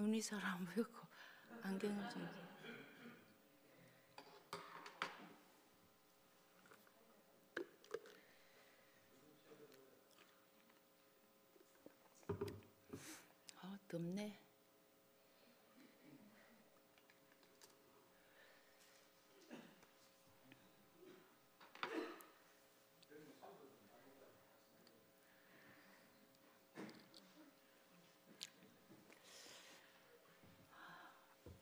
눈이 잘 안 보이고 안경을 좀. 덥네.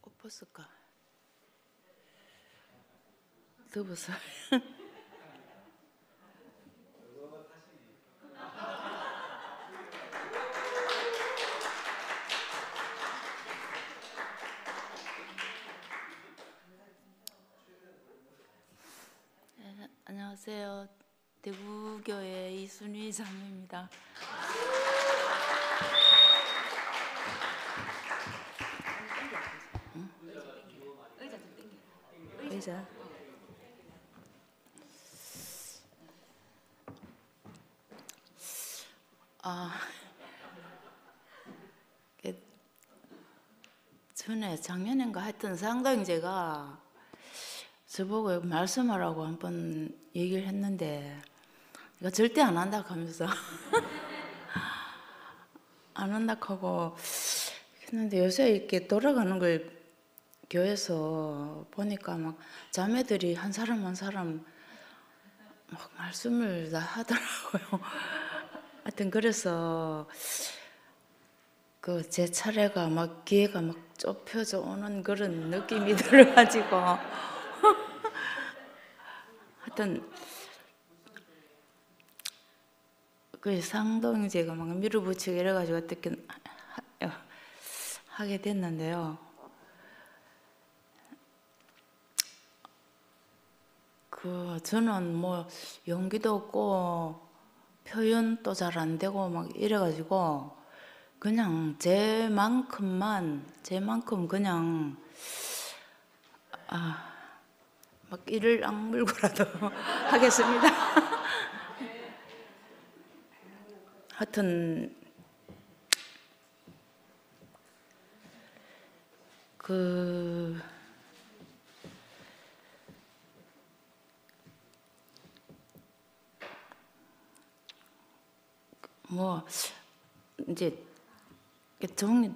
옷 벗을까? 더워서. 안녕하세요. 대구교회 이순희 자매입니다. 의자. 전에 작년인가 하여튼 상당히 제가 저보고 말씀하라고 한번 얘기를 했는데 내가 절대 안 한다 하면서 안 한다 하고 했는데 요새 이렇게 돌아가는 걸 교회에서 보니까 막 자매들이 한 사람 한 사람 막 말씀을 다 하더라고요. 하여튼 그래서 그 제 차례가 막 기회가 막 좁혀져 오는 그런 느낌이 들어가지고 하여튼 그 상동제가 막 밀어붙이고 이래가지고 어떻게 하게 됐는데요. 저는 뭐 용기도 없고 표현도 잘 안 되고 막 이래가지고 그냥 제만큼 그냥 막 이를 악물고라도 하겠습니다. 하여튼 뭐 이제 정리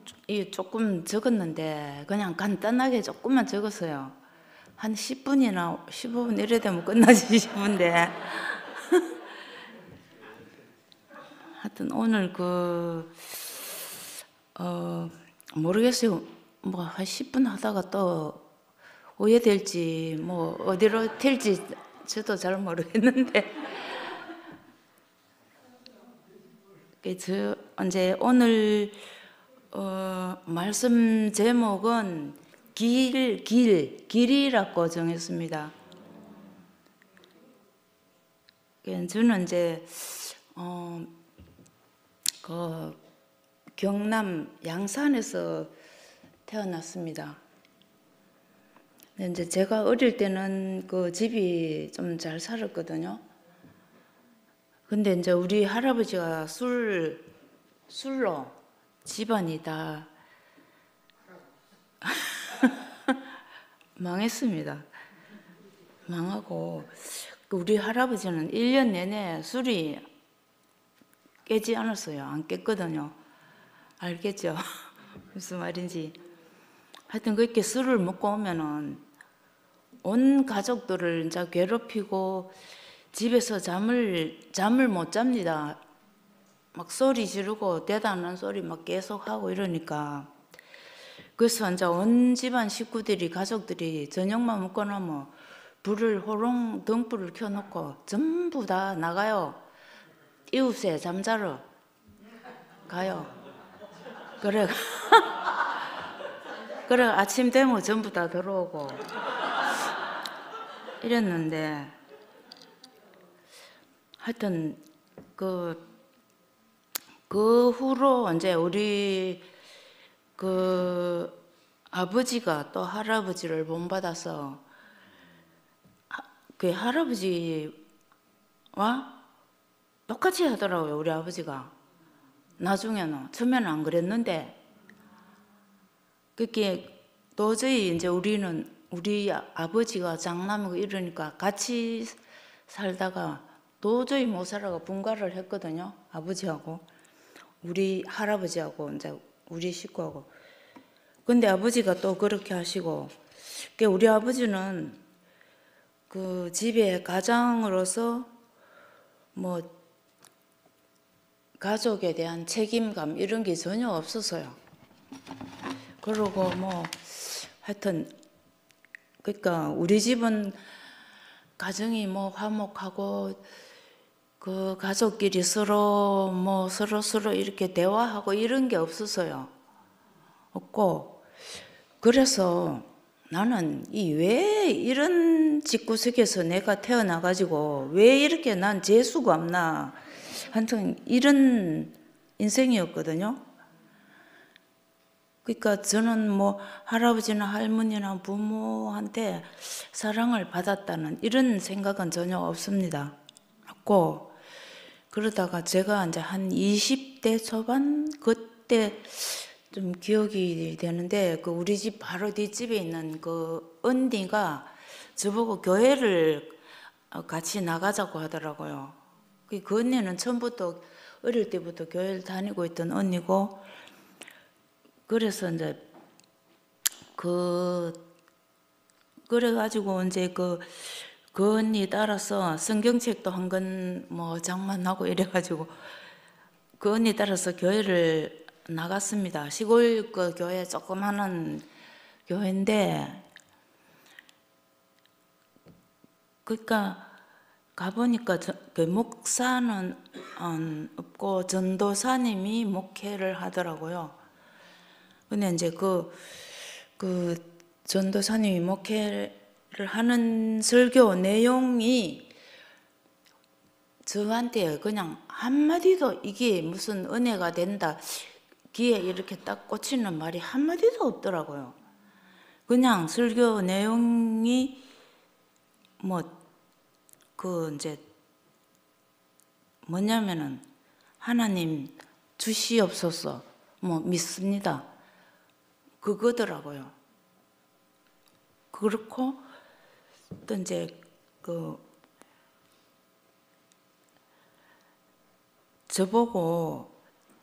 조금 적었는데 그냥 간단하게 조금만 적었어요. 한 10분이나 15분 이래 되면 끝나지 싶은데 하여튼 오늘 모르겠어요. 뭐 한 10분 하다가 또 오해될지 뭐 어디로 튈지 저도 잘 모르겠는데 이제 오늘 말씀 제목은 길이라고 정했습니다. 저는 이제 경남 양산에서 태어났습니다. 이제 제가 어릴 때는 그 집이 좀 잘 살았거든요. 근데 이제 우리 할아버지가 술로 집안이 다 망했습니다. 망하고 우리 할아버지는 1년 내내 술이 깨지 않았어요. 안 깼거든요. 알겠죠? 무슨 말인지. 하여튼 그렇게 술을 먹고 오면은 온 가족들을 이제 괴롭히고 집에서 잠을 못 잡니다. 막 소리 지르고 대단한 소리 막 계속 하고 이러니까 그래서 이제 온 집안 식구들이 가족들이 저녁만 먹고 나면 불을 호롱 등불을 켜놓고 전부 다 나가요. 이웃에 잠자러 가요. 그래 아침 되면 전부 다 들어오고 이랬는데 하여튼 그 후로 이제 우리 아버지가 또 할아버지를 본받아서 그 할아버지와 똑같이 하더라고요. 우리 아버지가 나중에는 처음에는 안 그랬는데 그게 도저히 이제 우리는 우리 아버지가 장남이고 이러니까 같이 살다가 도저히 못 살아가 분가를 했거든요. 아버지하고 우리 할아버지하고 이제 우리 식구하고. 근데 아버지가 또 그렇게 하시고, 우리 아버지는 그 집의 가장으로서 뭐 가족에 대한 책임감 이런 게 전혀 없었어요. 그러고 뭐 하여튼 그러니까 우리 집은 가정이 뭐 화목하고 그 가족끼리 서로 뭐 서로 이렇게 대화하고 이런 게 없었어요. 없고 그래서 나는 왜 이런 집구석에서 내가 태어나 가지고 왜 이렇게 난 재수가 없나 하여튼 이런 인생이었거든요. 그러니까 저는 뭐 할아버지나 할머니나 부모한테 사랑을 받았다는 이런 생각은 전혀 없습니다. 없고 그러다가 제가 이제 한 20대 초반 그때 좀 기억이 되는데 그 우리 집 바로 뒷집에 있는 그 언니가 저보고 교회를 같이 나가자고 하더라고요. 그 언니는 처음부터 어릴 때부터 교회를 다니고 있던 언니고 그래서 이제 그래가지고 이제 그 언니 따라서 성경책도 한 권 뭐 장만하고 이래가지고 그 언니 따라서 교회를 나갔습니다. 시골 그 교회 조그마한 교회인데 그러니까 가보니까 그 목사는 없고 전도사님이 목회를 하더라고요. 근데 이제 그 전도사님이 목회를 하는 설교 내용이 저한테 그냥 한마디도 이게 무슨 은혜가 된다 귀에 이렇게 딱 꽂히는 말이 한마디도 없더라고요. 그냥 설교 내용이 이제 뭐냐면은 하나님 주시옵소서 믿습니다. 그거더라고요. 그렇고 또 이제 저보고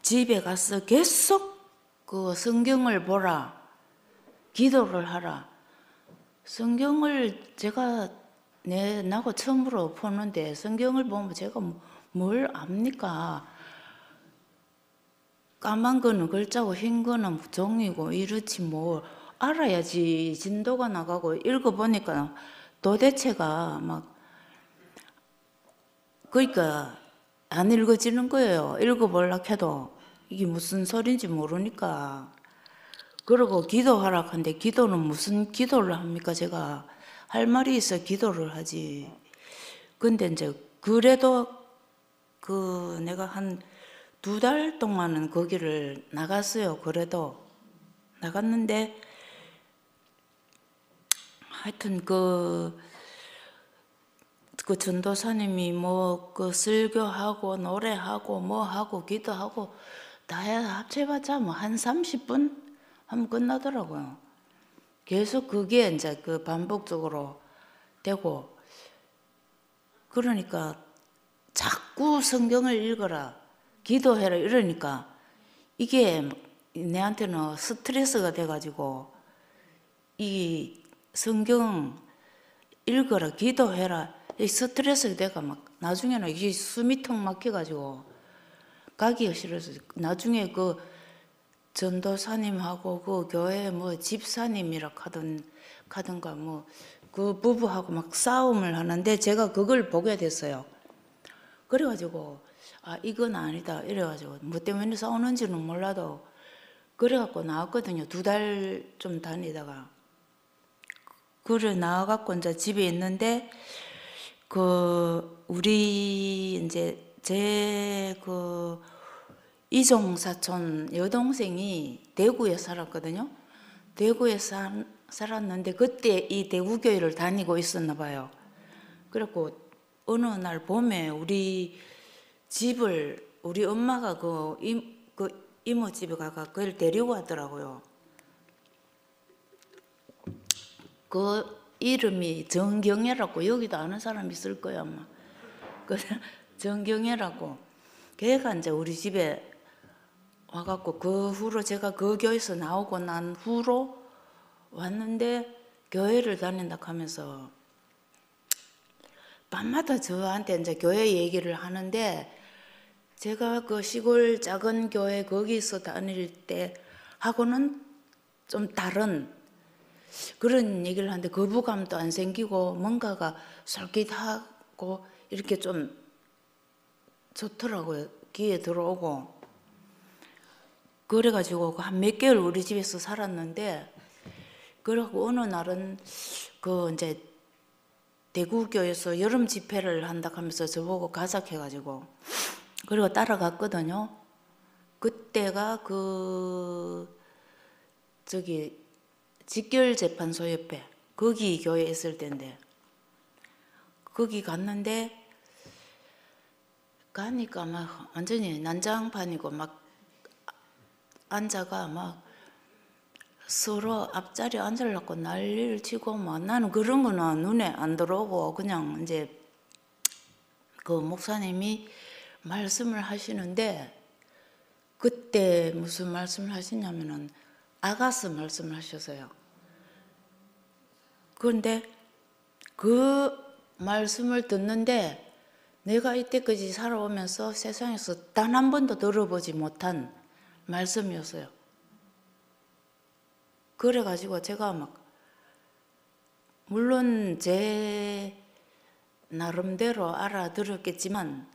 집에 가서 계속 그 성경을 보라, 기도를 하라. 성경을 제가 나고 처음으로 보는데 성경을 보면 제가 뭘 압니까? 까만 거는 글자고 흰 거는 종이고 이렇지 뭐 알아야지 진도가 나가고 읽어보니까 도대체가 막 그러니까 안 읽어지는 거예요. 읽어보려고 해도 이게 무슨 소린지 모르니까. 그러고 기도하라 하는데 기도는 무슨 기도를 합니까? 제가 할 말이 있어 기도를 하지. 근데 이제 그래도 내가 한 2달 동안은 거기를 나갔어요. 그래도 나갔는데 하여튼 그 전도사님이 설교하고 노래하고 하고 기도하고 다 합쳐봤자 한 30분 하면 끝나더라고요. 계속 그게 이제 반복적으로 되고 그러니까 자꾸 성경을 읽어라 기도해라 이러니까 이게 내한테는 스트레스가 돼가지고 이 성경 읽어라 기도해라 이 스트레스가 돼가 막 나중에는 이게 숨이 턱 막혀가지고 가기가 싫어서 나중에 그 전도사님하고 그 교회 집사님이라 하던가 그 부부하고 막 싸움을 하는데 제가 그걸 보게 됐어요. 그래가지고 이건 아니다 이래가지고 뭐 때문에 싸우는지는 몰라도 그래갖고 나왔거든요. 2달 좀 다니다가 그래 나와갖고 이제 집에 있는데 우리 이제 제 이종 사촌 여동생이 대구에 살았거든요. 대구에 살았는데 그때 이 대구교회를 다니고 있었나 봐요. 그래갖고 어느 날 봄에 우리 엄마가 이모 집에 가가 그걸 데리고 왔더라고요. 그 이름이 정경애라고, 여기도 아는 사람 있을 거야 아마. 그 정경애라고. 걔가 이제 우리 집에 와갖고, 그 후로 제가 그 교회에서 나오고 난 후로 왔는데, 교회를 다닌다 하면서 밤마다 저한테 이제 교회 얘기를 하는데, 제가 그 시골 작은 교회 거기서 다닐 때 하고는 좀 다른 그런 얘기를 하는데, 거부감도 안 생기고 뭔가가 솔깃하고 이렇게 좀 좋더라고요. 귀에 들어오고. 그래가지고 한 몇 개월 우리 집에서 살았는데, 그러고 어느 날은 그 이제 대구교에서 여름 집회를 한다 하면서 저보고 가자해가지고 그리고 따라갔거든요. 그때가 그 저기 직결재판소 옆에 거기 교회에 있을 때인데, 거기 갔는데 가니까 막 완전히 난장판이고 막 앉아가 막 서로 앞자리에 앉으려고 난리를 치고, 막 나는 그런 거는 눈에 안 들어오고 그냥 이제 그 목사님이 말씀을 하시는데, 그때 무슨 말씀을 하시냐면은 아가스 말씀을 하셔서요. 그런데 그 말씀을 듣는데 내가 이때까지 살아오면서 세상에서 단 한 번도 들어보지 못한 말씀이었어요. 그래가지고 제가 막 물론 제 나름대로 알아들었겠지만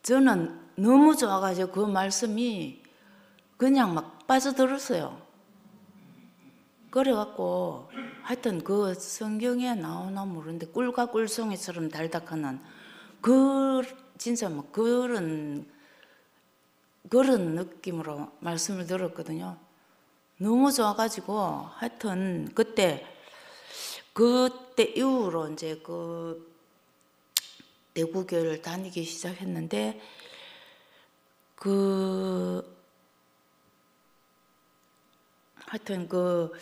저는 너무 좋아가지고 그 말씀이 그냥 막 빠져들었어요. 그래갖고 하여튼 그 성경에 나오나 모르는데 꿀과 꿀송이처럼 달닥하는 그 진짜 막 그런 느낌으로 말씀을 들었거든요. 너무 좋아가지고 하여튼 그때 이후로 이제 그 대구교회를 다니기 시작했는데, 하여튼 그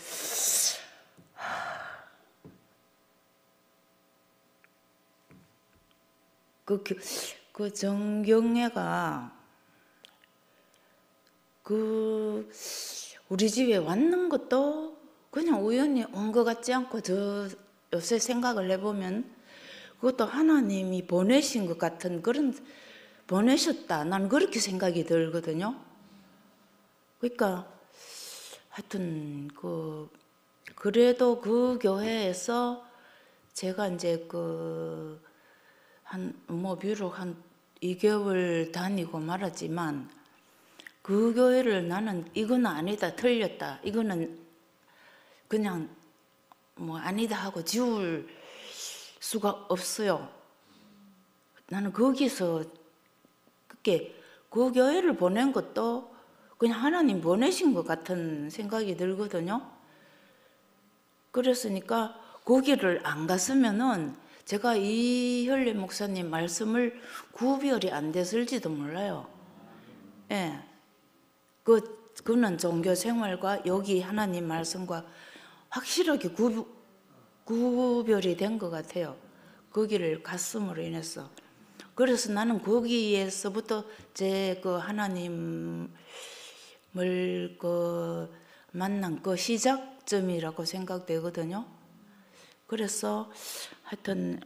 정경애가 우리 집에 왔는 것도 그냥 우연히 온 것 같지 않고, 저 요새 생각을 해보면 그것도 하나님이 보내신 것 같은 보내셨다, 난 그렇게 생각이 들거든요. 그러니까 하여튼 그래도 그 교회에서 제가 이제 비록 한 2개월 다니고 말았지만, 그 교회를 나는 이거는 아니다, 틀렸다, 이거는 그냥 아니다 하고 지울 수가 없어요. 나는 거기서 그 교회를 보낸 것도 그냥 하나님 보내신 것 같은 생각이 들거든요. 그랬으니까 거기를 안 갔으면은 제가 이현례 목사님 말씀을 구별이 안 됐을지도 몰라요. 예. 그는 종교 생활과 여기 하나님 말씀과 확실하게 구별이 된 것 같아요. 거기를 갔음으로 인해서. 그래서 나는 거기에서부터 제 하나님을 만난 시작점이라고 생각되거든요. 그래서 하여튼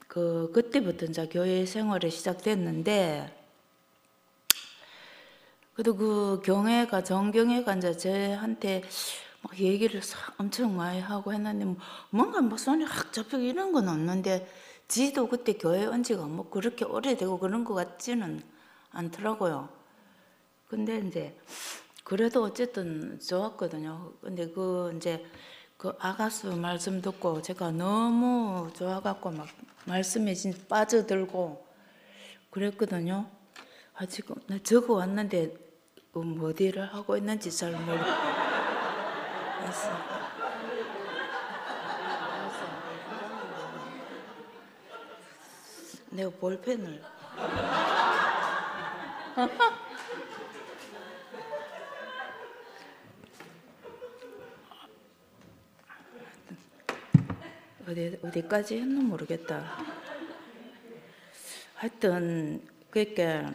그때부터 이제 교회 생활이 시작됐는데, 그래도 정경애가 이제 저한테 막 얘기를 엄청 많이 하고 했는데, 뭔가 손이 확 잡히고 이런 건 없는데, 지도 그때 교회 온 지가 그렇게 오래되고 그런 것 같지는 않더라고요. 근데 이제 그래도 어쨌든 좋았거든요. 근데 이제 아가스 말씀 듣고 제가 너무 좋아갖고 막 말씀에 진짜 빠져들고 그랬거든요. 지금 나 적어 왔는데 어디를 하고 있는지 잘 모르겠어요. 내가 볼펜을 어디까지 했는 모르겠다. 하여튼 그러니까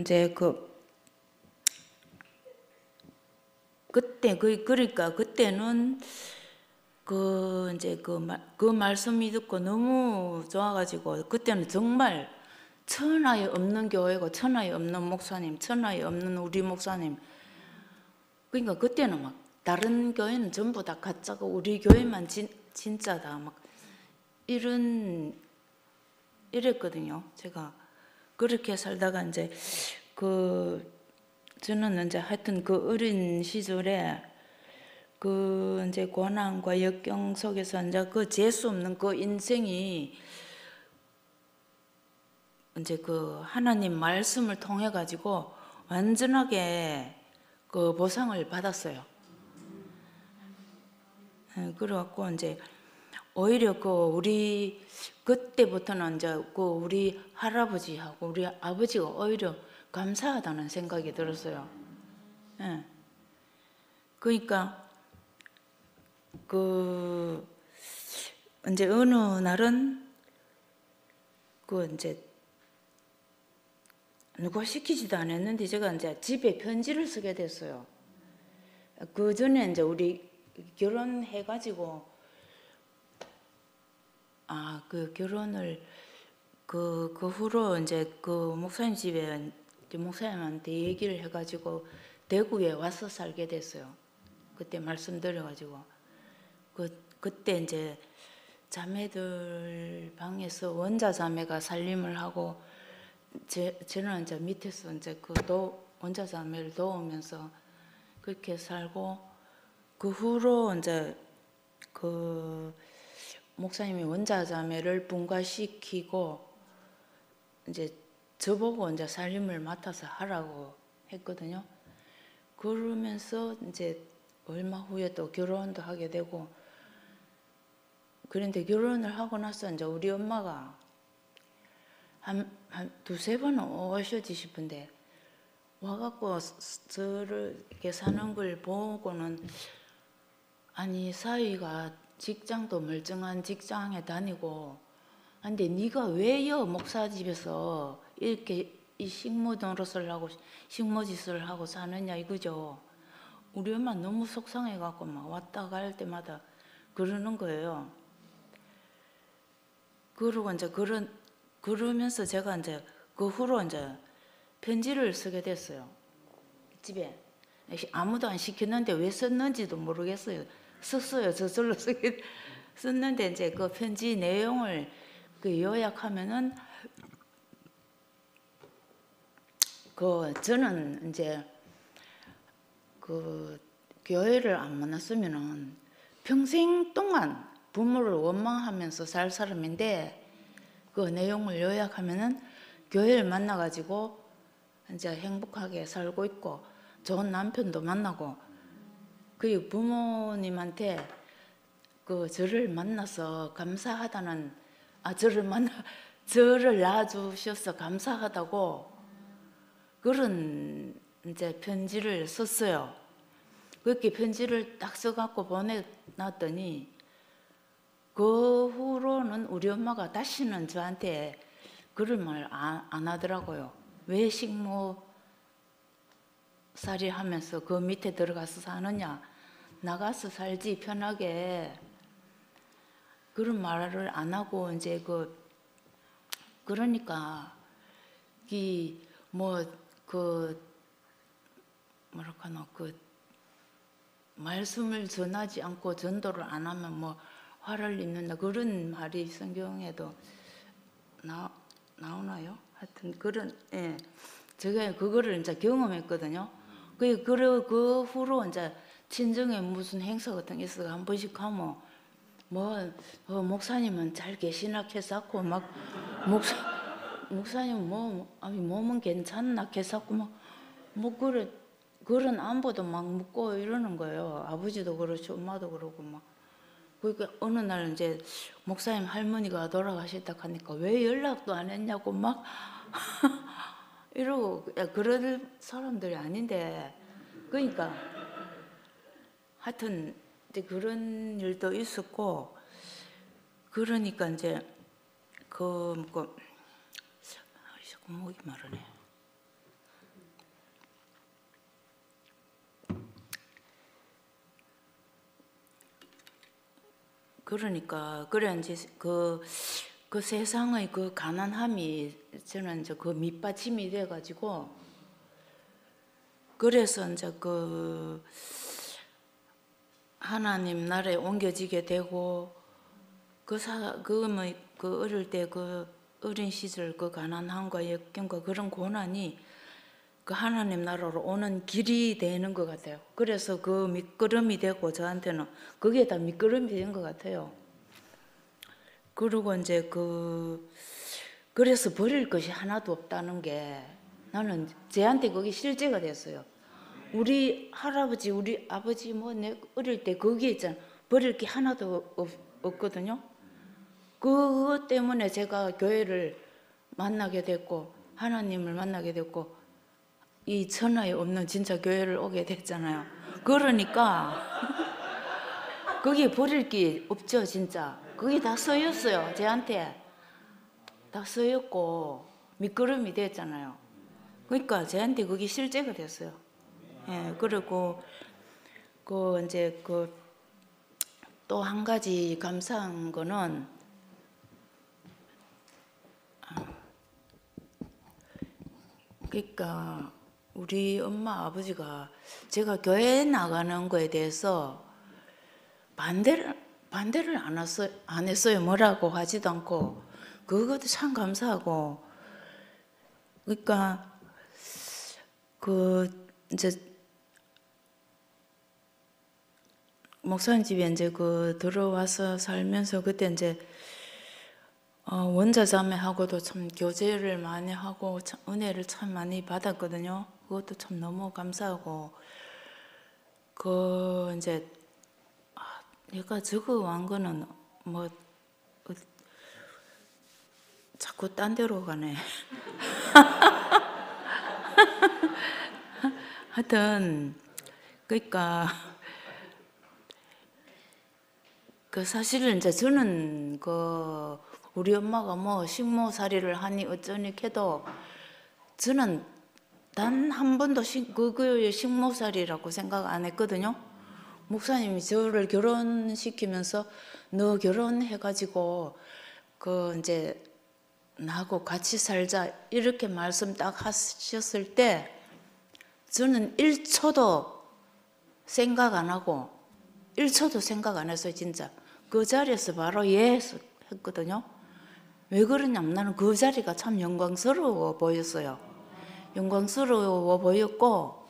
이제 그때 그러니까 그때는 이제 그 말씀이 듣고 너무 좋아가지고 그때는 정말 천하에 없는 교회고 천하에 없는 목사님, 천하에 없는 우리 목사님. 그러니까 그때는 막 다른 교회는 전부 다 가짜고 우리 교회만 진짜다 막 이랬거든요. 제가 그렇게 살다가 이제 저는 이제 하여튼 그 어린 시절에 이제 고난과 역경 속에서 이제 재수 없는 그 인생이 이제 하나님 말씀을 통해 가지고 완전하게 보상을 받았어요. 그래갖고 이제 오히려 우리 그때부터는 이제 우리 할아버지하고 우리 아버지가 오히려 감사하다는 생각이 들었어요. 예. 그러니까 이제 어느 날은 이제 누가 시키지도 않았는데 제가 이제 집에 편지를 쓰게 됐어요. 그 전에 이제 우리 결혼해가지고 결혼을 그 후로 이제 목사님 집에 목사님한테 얘기를 해가지고 대구에 와서 살게 됐어요. 그때 말씀드려가지고 그때 이제 자매들 방에서 원자 자매가 살림을 하고 저는 이제 밑에서 이제 원자 자매를 도우면서 그렇게 살고 그 후로 이제 목사님이 원자 자매를 분가시키고 이제 저보고 이제 살림을 맡아서 하라고 했거든요. 그러면서 이제 얼마 후에 또 결혼도 하게 되고 그런데 결혼을 하고 나서 이제 우리 엄마가 한 두세 번은 오셔지 싶은데 와갖고 저를 이렇게 사는 걸 보고는 아니 사위가 직장도 멀쩡한 직장에 다니고 근데 네가 왜요 목사 집에서 이렇게 이 식모 노릇을 하고 식모짓을 하고 사느냐 이거죠. 우리 엄마 너무 속상해갖고 막 왔다 갈 때마다 그러는 거예요. 그러고 이제 그러면서 제가 이제 그 후로 이제 편지를 쓰게 됐어요. 집에 아무도 안 시켰는데 왜 썼는지도 모르겠어요. 썼어요. 저절로 썼는데 이제 그 편지 내용을 요약하면은 저는 이제 교회를 안 만났으면은 평생 동안 부모를 원망하면서 살 사람인데 그 내용을 요약하면은 교회를 만나가지고 이제 행복하게 살고 있고 좋은 남편도 만나고 그 부모님한테 저를 만나서 감사하다는 저를 낳아주셔서 감사하다고 그런 이제 편지를 썼어요. 그렇게 편지를 딱 써갖고 보내놨더니 그 후로는 우리 엄마가 다시는 저한테 그런 말 안 하더라고요. 왜 식모살이 하면서 그 밑에 들어가서 사느냐. 나가서 살지 편하게. 그런 말을 안 하고 이제 그러니까 뭐랄까나 말씀을 전하지 않고 전도를 안 하면 화를 입는다 그런 말이 성경에도 나오나요? 하여튼 예. 제가 그거를 이제 경험했거든요. 그 후로 이제 친정에 무슨 행사 같은 게 있어 한 번씩 가면 목사님은 잘 계시나 해서고 막 목사님 몸은 괜찮나 해서고 그런 안부도 막 묻고 이러는 거예요. 아버지도 그렇고 엄마도 그러고 막. 그러니까 어느 날 이제 목사님 할머니가 돌아가셨다 하니까 왜 연락도 안 했냐고 막 이러고 그럴 사람들이 아닌데 그러니까 하여튼 이제 그런 일도 있었고 그러니까 이제 자꾸 목이 마르네. 그러니까 그래 이제 그 세상의 그 가난함이 저는 이제 그 밑받침이 돼가지고 그래서 이제 그 하나님 나라에 옮겨지게 되고 그 어릴 때 그 어린 시절 그 가난함과 역경과 그런 고난이 그 하나님 나라로 오는 길이 되는 것 같아요. 그래서 그 밑거름이 되고 저한테는 그게 다 밑거름이 된 것 같아요. 그리고 이제 그래서 버릴 것이 하나도 없다는 게 나는 쟤한테 그게 실제가 됐어요. 우리 할아버지, 우리 아버지 내 어릴 때 거기에 있잖아. 버릴 게 하나도 없거든요. 그것 때문에 제가 교회를 만나게 됐고 하나님을 만나게 됐고 이 천하에 없는 진짜 교회를 오게 됐잖아요. 그러니까 거기에 버릴 게 없죠, 진짜. 그게 다 쓰였어요, 쟤한테. 다 쓰였고 밑거름이 됐잖아요. 그러니까 쟤한테 그게 실제가 됐어요. 예, 그리고 이제 또 한 가지 감사한 거는 그러니까 우리 엄마 아버지가 제가 교회 나가는 거에 대해서 반대를 안 했어요. 뭐라고 하지도 않고 그것도 참 감사하고 그러니까 이제 목사님 집에 이제 들어와서 살면서 그때 이제 원자 자매하고도 참 교제를 많이 하고 참 은혜를 참 많이 받았거든요. 그것도 참 너무 감사하고 이제 내가 적어온 거는 자꾸 딴 데로 가네. 하여튼 그러니까 사실은 이제 저는 우리 엄마가 식모살이를 하니 어쩌니 해도 저는 단 한 번도 그거에 식모살이라고 생각 안 했거든요. 목사님이 저를 결혼시키면서 너 결혼해가지고 이제 나하고 같이 살자 이렇게 말씀 딱 하셨을 때 저는 1초도 생각 안 하고 1초도 생각 안 했어요. 진짜 그 자리에서 바로 예 했거든요. 왜 그러냐면 나는 그 자리가 참 영광스러워 보였어요. 영광스러워 보였고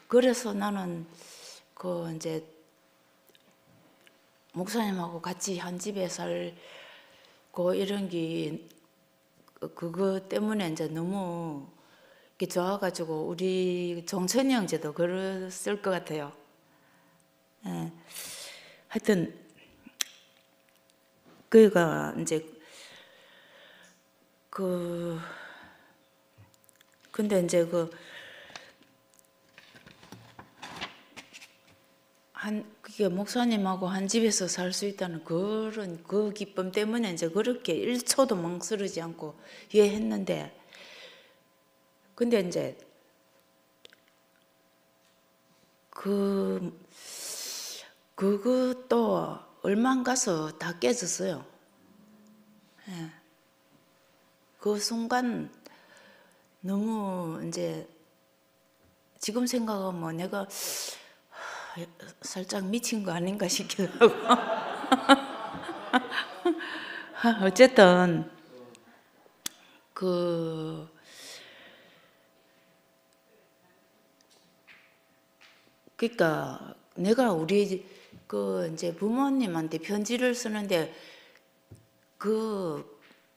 그래서 나는 이제 목사님하고 같이 한 집에 살고 이런 게 그거 때문에 이제 너무 좋아가지고 우리 종천이 형제도 그랬을 것 같아요. 예. 하여튼 그가 이제 근데 이제 그게 목사님하고 한 집에서 살 수 있다는 그런 기쁨 때문에 이제 그렇게 1초도 망설이지 않고 예 했는데 근데 이제 그것도 얼마 안 가서 다 깨졌어요. 예. 그 순간 너무 이제 지금 생각하면 내가 살짝 미친 거 아닌가 싶기도 하고 어쨌든 그러니까 내가 우리 이제 부모님한테 편지를 쓰는데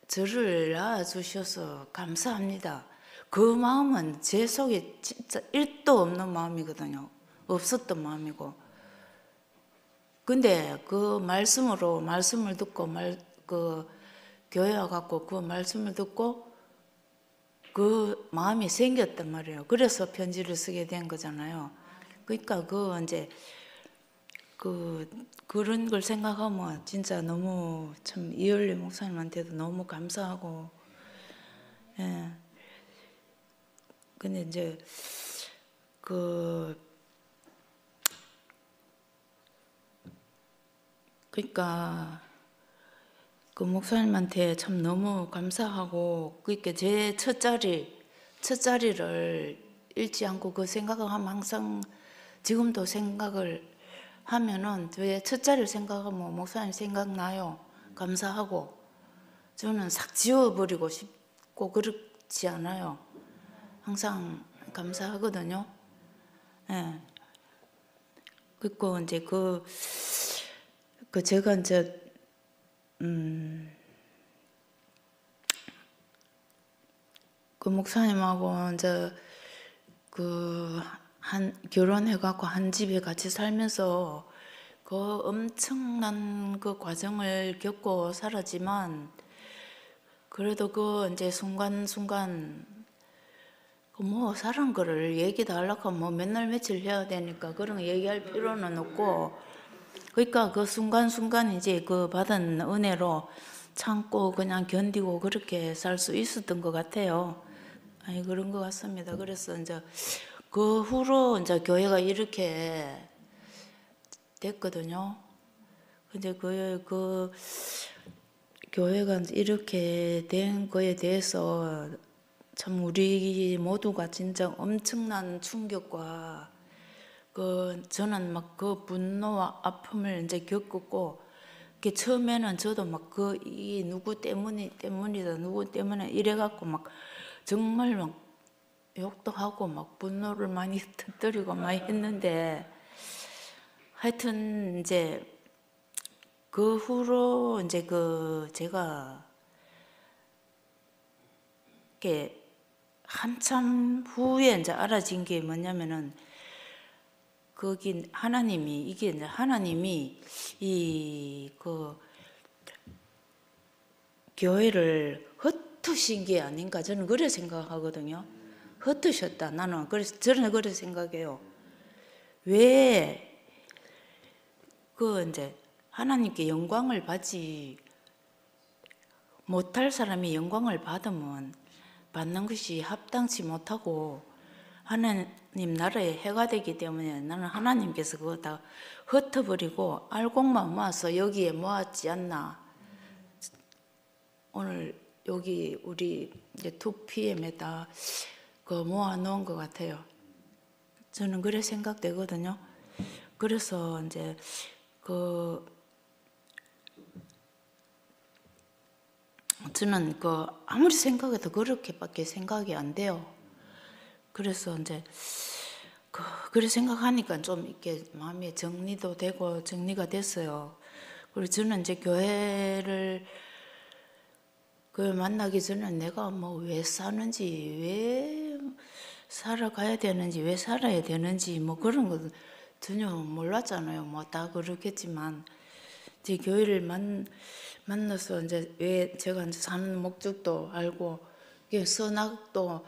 저를 낳아주셔서 감사합니다. 그 마음은 제 속에 진짜 1도 없는 마음이거든요. 없었던 마음이고. 근데 그 말씀을 듣고 교회 와갖고 그 말씀을 듣고 그 마음이 생겼단 말이에요. 그래서 편지를 쓰게 된 거잖아요. 그러니까 그 이제 그런 걸 생각하면 진짜 너무 참 이열리 목사님한테도 너무 감사하고, 예. 근데 이제 그러니까 그 목사님한테 참 너무 감사하고, 그러니까 제 첫자리를 잃지 않고 그 생각을 하면 항상 지금도 생각을 하면은 왜 첫자리를 생각하면 목사님 생각나요. 감사하고. 저는 싹 지워버리고 싶고 그렇지 않아요. 항상 감사하거든요. 예. 그리고 이제 제가 이제 그 목사님하고 이제 결혼해갖고 한 집에 같이 살면서 그 엄청난 그 과정을 겪고 살았지만, 그래도 그 이제 순간순간 뭐 사는 거를 얘기 다 하려고 하면 뭐 맨날 며칠 해야 되니까 그런 거 얘기할 필요는 없고, 그러니까 그 순간순간 이제 그 받은 은혜로 참고 그냥 견디고 그렇게 살 수 있었던 것 같아요. 아니, 그런 것 같습니다. 그래서 이제 그 후로 이제 교회가 이렇게 됐거든요. 근데 그 교회가 이렇게 된 거에 대해서 참 우리 모두가 진짜 엄청난 충격과 저는 막 그 분노와 아픔을 이제 겪었고, 처음에는 저도 막 이 누구 때문이다 누구 때문에 이래갖고 막 정말 막 욕도 하고 막 분노를 많이 터뜨리고 많이 했는데, 하여튼 이제 그 후로 이제 제가 이렇게 한참 후에 이제 알아진 게 뭐냐면은, 이게 이제 하나님이 교회를 흩으신 게 아닌가, 저는 그래 생각하거든요. 흩으셨다. 저는 그래 생각해요. 왜 이제 하나님께 영광을 받지 못할 사람이 영광을 받으면 받는 것이 합당치 못하고 하나님 나라에 해가 되기 때문에, 나는 하나님께서 그거 다 흩어버리고 알곡만 모아서 여기에 모았지 않나. 오늘 여기 우리 이제 2PM에다 모아 놓은 것 같아요. 저는 그래 생각되거든요. 그래서 이제 저는 아무리 생각해도 그렇게밖에 생각이 안 돼요. 그래서 이제 그래 생각하니까 좀 이렇게 마음이 정리도 되고 정리가 됐어요. 그리고 저는 이제 교회를 만나기 전에 내가 뭐 왜 사는지, 왜 살아가야 되는지, 왜 살아야 되는지 뭐 그런 거 전혀 몰랐잖아요. 뭐 다 그렇겠지만 이제 교회를 만나서 이제 왜 제가 이제 사는 목적도 알고, 선악도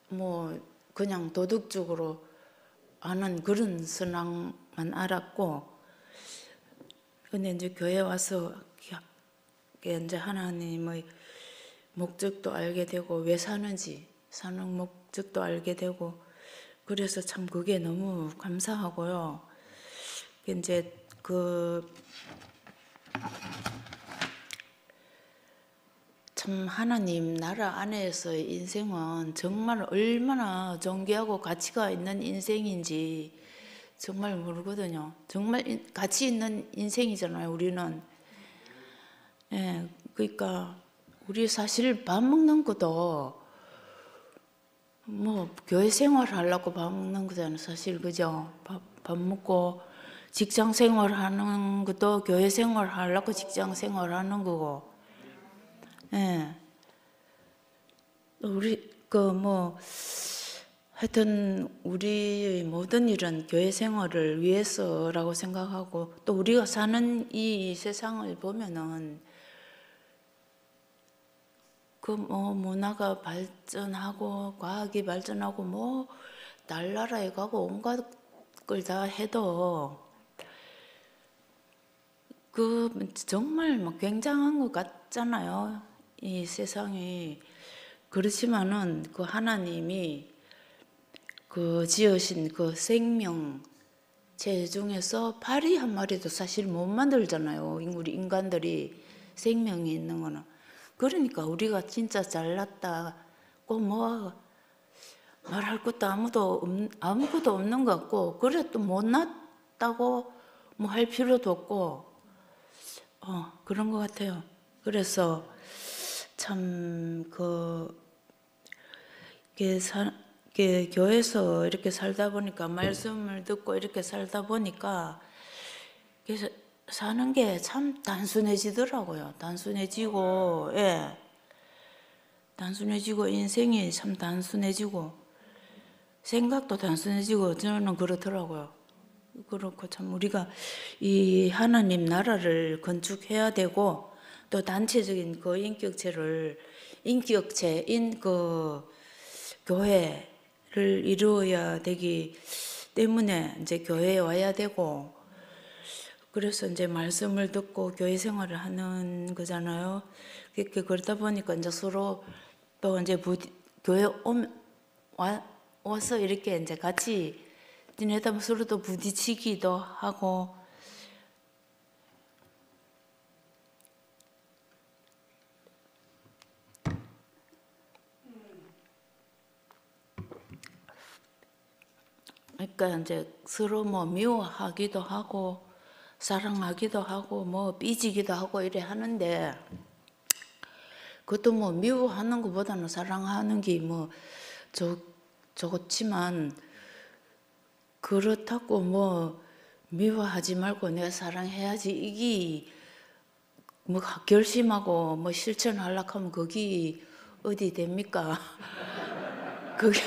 뭐 그냥 도덕적으로 아는 그런 선악만 알았고, 근데 이제 교회 와서 이제 하나님의 목적도 알게 되고 왜 사는지, 사는 목적도 알게 되고, 그래서 참 그게 너무 감사하고요. 이제 참 하나님 나라 안에서의 인생은 정말 얼마나 존귀하고 가치가 있는 인생인지 정말 모르거든요. 정말 가치 있는 인생이잖아요, 우리는. 예, 그러니까 우리 사실 밥 먹는 것도 뭐 교회 생활 하려고 밥 먹는 거잖아요, 사실. 그죠? 밥 먹고 직장 생활 하는 것도 교회 생활 하려고 직장 생활 하는 거고. 예. 우리 하여튼 우리의 모든 일은 교회 생활을 위해서라고 생각하고, 또 우리가 사는 이 세상을 보면은 그 뭐 문화가 발전하고 과학이 발전하고 뭐 달나라에 가고 온갖 걸 다 해도 그 정말 뭐 굉장한 것 같잖아요. 이 세상이. 그렇지만은 그 하나님이 그 지으신 그 생명체 중에서 파리 한 마리도 사실 못 만들잖아요. 우리 인간들이 생명이 있는 거는. 그러니까 우리가 진짜 잘났다고 뭐 말할 것도 아무것도 없는 것 같고, 그래 또 못났다고 뭐 할 필요도 없고, 그런 것 같아요. 그래서 참 이게 교회에서 이렇게 살다 보니까, 말씀을 듣고 이렇게 살다 보니까 그래서 사는 게 참 단순해지더라고요. 단순해지고, 예, 단순해지고 인생이 참 단순해지고 생각도 단순해지고, 저는 그렇더라고요. 그렇고 참 우리가 이 하나님 나라를 건축해야 되고, 또 단체적인 그 인격체인 그 교회를 이루어야 되기 때문에 이제 교회에 와야 되고, 그래서 이제 말씀을 듣고 교회 생활을 하는 거잖아요. 그러다 보니까 이제 서로 또 이제 교회 와서 이렇게 이제 같이 지내다 보면 서로 또 부딪히기도 하고, 그러니까 이제 서로 뭐 미워하기도 하고 사랑하기도 하고 뭐 삐지기도 하고 이래 하는데, 그것도 뭐 미워하는 것보다는 사랑하는 게 뭐 좋지만, 그렇다고 뭐 미워하지 말고 내가 사랑해야지 이게 뭐 결심하고 뭐 실천하려고 하면 그게 어디 됩니까? 그게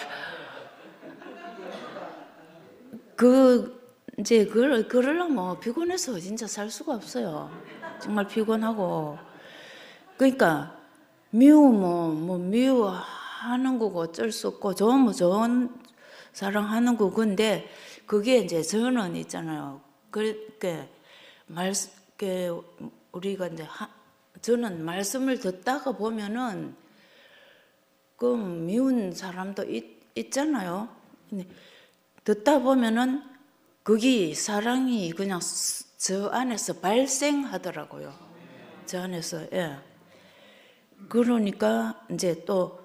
이제 그러려면 뭐 피곤해서 진짜 살 수가 없어요. 정말 피곤하고. 그러니까 미우면 뭐 미워하는 거고 어쩔 수 없고, 좋으면 좋은 사랑하는 거. 근데 그게 이제 저는 있잖아요. 그러니까 우리가 이제 저는 말씀을 듣다가 보면은 그 미운 사람도 있잖아요. 근데 듣다 보면은 그게 사랑이 그냥 저 안에서 발생하더라고요. 저 안에서. 예. 그러니까 이제 또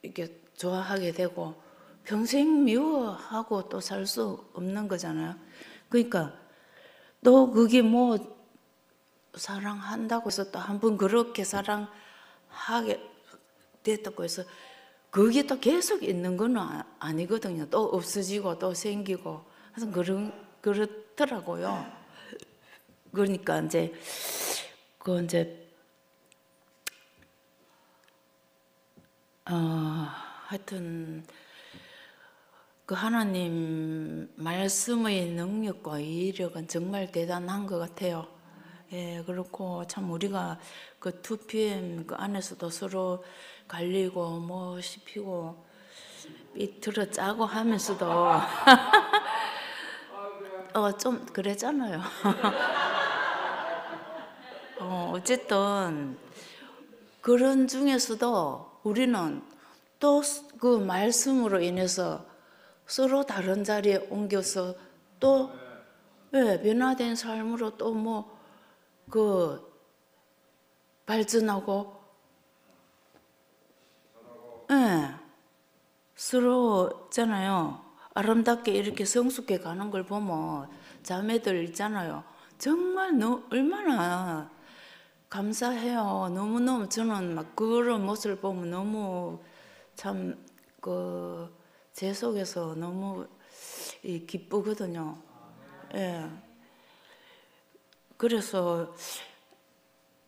이렇게 좋아하게 되고, 평생 미워하고 또 살 수 없는 거잖아요. 그러니까 또 그게 뭐 사랑한다고 해서 또 한 번 그렇게 사랑하게 됐다고 해서 그게 또 계속 있는 건 아니거든요. 또 없어지고 또 생기고. 그래서 그렇더라고요. 그러니까 이제 하여튼 그 하나님 말씀의 능력과 이력은 정말 대단한 것 같아요. 예, 그렇고 참 우리가 그 2PM 그 안에서도 서로 갈리고 뭐 씹히고 삐뚤어 짜고 하면서도 좀 그랬잖아요. 어쨌든 그런 중에서도 우리는 또 그 말씀으로 인해서 서로 다른 자리에 옮겨서 또 변화된 삶으로 또 뭐 그 발전하고, 서로 있잖아요. 아름답게 이렇게 성숙해 가는 걸 보면 자매들 있잖아요. 정말 얼마나 감사해요. 너무너무 저는 막 그런 모습을 보면 너무 참 제 속에서 너무 기쁘거든요. 예. 그래서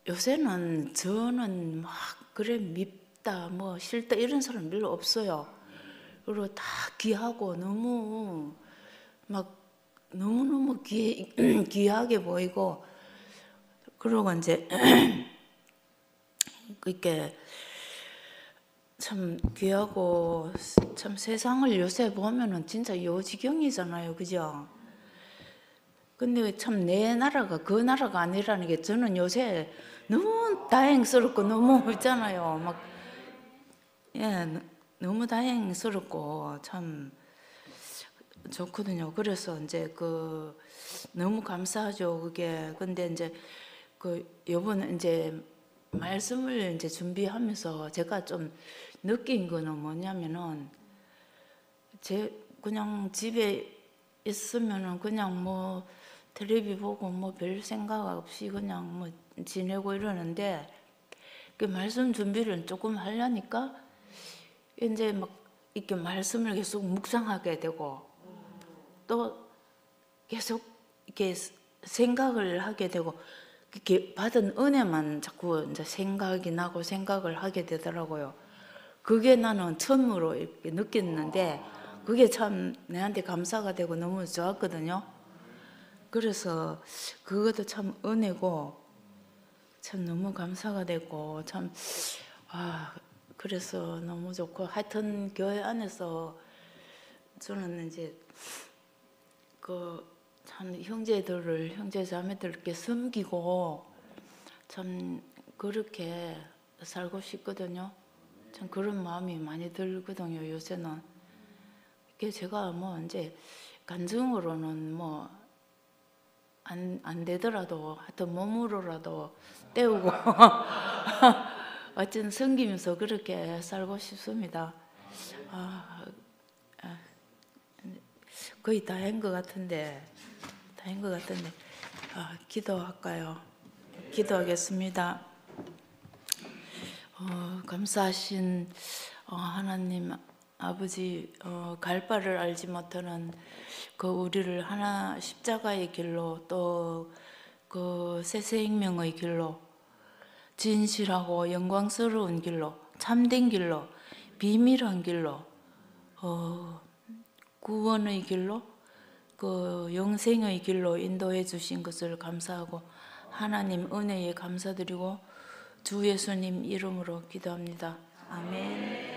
요새는 저는 막 그래 밉다 뭐 싫다 이런 사람 별로 없어요. 그리고 다 귀하고 너무 막 너무너무 귀하게 보이고, 그러고 이제 이렇게 참 귀하고 참 세상을 요새 보면은 진짜 요지경이잖아요, 그죠? 근데 참 내 나라가 그 나라가 아니라는 게 저는 요새 너무 다행스럽고 너무 있잖아요. 막 예, 너무 다행스럽고 참 좋거든요. 그래서 이제 그 너무 감사하죠, 그게. 근데 이제 그 요번에 이제 말씀을 이제 준비하면서 제가 좀 느낀 거는 뭐냐면은 제 그냥 집에 있으면은 그냥 뭐 텔레비 보고 뭐 별 생각 없이 그냥 뭐 지내고 이러는데 그 말씀 준비를 조금 하려니까 이제 막 이렇게 말씀을 계속 묵상하게 되고 또 계속 이렇게 생각을 하게 되고 이렇게 받은 은혜만 자꾸 이제 생각이 나고 생각을 하게 되더라고요. 그게 나는 처음으로 이렇게 느꼈는데 그게 참 내한테 감사가 되고 너무 좋았거든요. 그래서 그것도 참 은혜고 참 너무 감사가 되고 참 그래서 너무 좋고 하여튼 교회 안에서 저는 이제 그 참 형제 자매들께 섬기고 참 그렇게 살고 싶거든요. 참 그런 마음이 많이 들거든요, 요새는. 이게 제가 뭐 이제 간증으로는 뭐 안 되더라도 하여튼 몸으로라도 때우고 어쨌든 섬기면서 그렇게 살고 싶습니다. 아, 거의 다인 것 같은데 기도할까요? 기도하겠습니다. 감사하신 하나님 아버지, 갈 바를 알지 못하는 그 우리를 하나 십자가의 길로 또 그 새 생명의 길로 진실하고 영광스러운 길로 참된 길로 비밀한 길로 구원의 길로 그 영생의 길로 인도해 주신 것을 감사하고 하나님 은혜에 감사드리고 주 예수님 이름으로 기도합니다. 아멘.